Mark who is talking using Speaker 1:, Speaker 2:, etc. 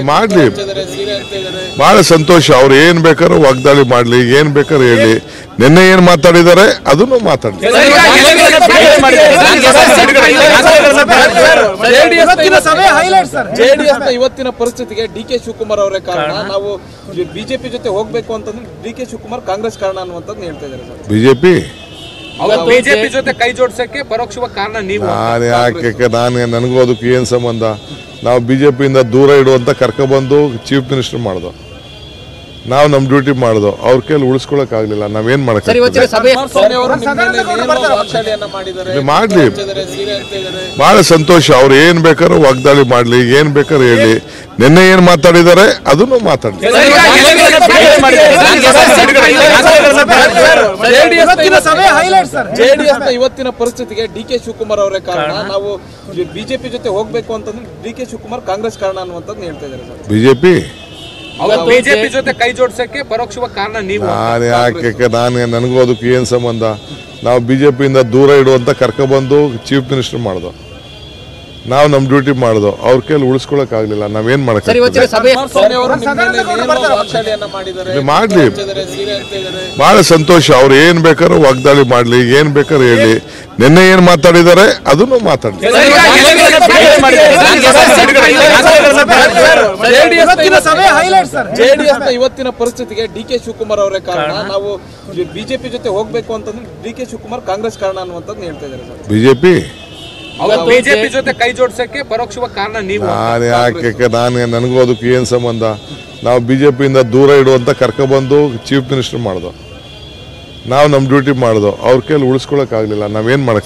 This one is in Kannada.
Speaker 1: ಮಾಡ್ಲಿ ಬಹಳ ಸಂತೋಷ. ಅವ್ರು ಏನ್ ಬೇಕಾದ್ರೂ ವಾಗ್ದಾಳಿ ಮಾಡ್ಲಿ, ಏನ್ ಬೇಕಾದ್ರೂ ಹೇಳಿ. ನಿನ್ನೆ ಏನ್ ಮಾತಾಡಿದಾರೆ ಅದನ್ನು ಮಾತಾಡ್ಲಿ.
Speaker 2: ಜೆಡಿಎಸ್ ನ ಇವತ್ತಿನ ಪರಿಸ್ಥಿತಿಗೆ ಡಿ.ಕೆ. ಶಿವಕುಮಾರ್ ಅವರೇ ಕಾರಣ. ನಾವು ಬಿಜೆಪಿ ಜೊತೆ ಹೋಗ್ಬೇಕು ಅಂತಂದ್ರೆ ಡಿ.ಕೆ. ಶಿವಕುಮಾರ್ ಕಾಂಗ್ರೆಸ್ ಕಾರಣ ಅನ್ನುವಂಥದ್ದು ಹೇಳ್ತಾ ಇದ್ದಾರೆ.
Speaker 3: ಬಿಜೆಪಿ ಜೊತೆ ಕೈ ಜೋಡಿಸಕ್ಕೆ ಪರೋಕ್ಷವಾಗಿ ಕಾರಣ ನೀವು.
Speaker 1: ನಾನು ಯಾಕೆ ನನಗೂ ಅದಕ್ಕೆ ಏನ್ ಸಂಬಂಧ? ನಾವು ಬಿಜೆಪಿಯಿಂದ ದೂರ ಇಡುವಂತ ಕರ್ಕೊಬಂದು ಚೀಫ್ ಮಿನಿಸ್ಟರ್ ಮಾಡ್ದು, ನಾವು ನಮ್ ಡ್ಯೂಟಿ ಮಾಡ್ದು. ಅವ್ರ ಕೈಲಿ ಉಳಿಸ್ಕೊಳಕ್ ಆಗ್ಲಿಲ್ಲ, ನಾವೇನ್ ಮಾಡಕ್ ಮಾಡ್ಲಿ. ಬಹಳ ಸಂತೋಷ. ಅವ್ರು ಏನ್ ಬೇಕಾದ್ರೂ ವಾಗ್ದಾಳಿ ಮಾಡ್ಲಿ, ಏನ್ ಬೇಕಾದ್ರೂ ಹೇಳಿ. ನಿನ್ನೆ ಏನ್ ಮಾತಾಡಿದಾರೆ ಅದನ್ನು ಮಾತಾಡ್ಲಿ.
Speaker 2: ಜೆಡಿಎಸ್ ನ ಇವತ್ತಿನ ಪರಿಸ್ಥಿತಿಗೆ ಡಿ.ಕೆ. ಶಿವಕುಮಾರ್ ಅವರೇ ಕಾರಣ. ನಾವು ಬಿಜೆಪಿ ಜೊತೆ ಹೋಗ್ಬೇಕು ಅಂತಂದ್ರೆ ಡಿ.ಕೆ. ಶಿವಕುಮಾರ್ ಕಾಂಗ್ರೆಸ್ ಕಾರಣ ಅನ್ನುವಂಥದ್ದು ಹೇಳ್ತಾ ಇದ್ದಾರೆ.
Speaker 3: ಬಿಜೆಪಿ ಜೊತೆ ಕೈ ಜೋಡಿಸಕ್ಕೆ ಪರೋಕ್ಷವಾಗಿ ಕಾರಣ ನೀವು.
Speaker 1: ನಾನು ಯಾಕೆ ನನಗೂ ಅದಕ್ಕೆ ಏನ್ ಸಂಬಂಧ? ನಾವು ಬಿಜೆಪಿಯಿಂದ ದೂರ ಇಡುವಂತ ಕರ್ಕೊಬಂದು ಚೀಫ್ ಮಿನಿಸ್ಟರ್ ಮಾಡ್ದು, ನಾವು ನಮ್ ಡ್ಯೂಟಿ ಮಾಡ್ದು. ಅವ್ರ ಕೈಲಿ ಉಳಿಸ್ಕೊಳಕ್ ಆಗ್ಲಿಲ್ಲ, ನಾವೇನ್ ಮಾಡಕ್ ಮಾಡ್ಲಿ. ಬಹಳ ಸಂತೋಷ. ಅವ್ರು ಏನ್ ಬೇಕಾದ್ರೂ ವಾಗ್ದಾಳಿ ಮಾಡ್ಲಿ, ಏನ್ ಬೇಕಾದ್ರೂ ಹೇಳಿ. ನಿನ್ನೆ ಏನ್ ಮಾತಾಡಿದಾರೆ ಅದನ್ನು ಮಾತಾಡ್ಲಿ.
Speaker 2: ಜೆಡಿಎಸ್ ನ ಇವತ್ತಿನ ಪರಿಸ್ಥಿತಿಗೆ ಡಿ.ಕೆ. ಶಿವಕುಮಾರ್ ಅವರೇ ಕಾರಣ. ನಾವು ಬಿಜೆಪಿ ಜೊತೆ ಹೋಗ್ಬೇಕು ಅಂತಂದ್ರೆ ಡಿ.ಕೆ. ಶಿವಕುಮಾರ್ ಕಾಂಗ್ರೆಸ್ ಕಾರಣ ಅನ್ನುವಂಥದ್ದು ಹೇಳ್ತಾ ಇದ್ದಾರೆ.
Speaker 3: ಬಿಜೆಪಿ ಜೊತೆ ಕೈ ಜೋಡಿಸಕ್ಕೆ ಪರೋಕ್ಷವಾಗಿ ಕಾರಣ ನೀವು.
Speaker 1: ನಾನು ಯಾಕೆ ನನಗೂ ಅದಕ್ಕೆ ಏನ್ ಸಂಬಂಧ? ನಾವು ಬಿಜೆಪಿಯಿಂದ ದೂರ ಇಡುವಂತ ಕರ್ಕೊಬಂದು ಚೀಫ್ ಮಿನಿಸ್ಟರ್ ಮಾಡ್ದು, ನಾವು ನಮ್ ಡ್ಯೂಟಿ ಮಾಡ್ದು. ಅವ್ರ ಕೈಲಿ ಉಳಿಸ್ಕೊಳಕ್ ಆಗ್ಲಿಲ್ಲ, ನಾವೇನ್ ಮಾಡಕ್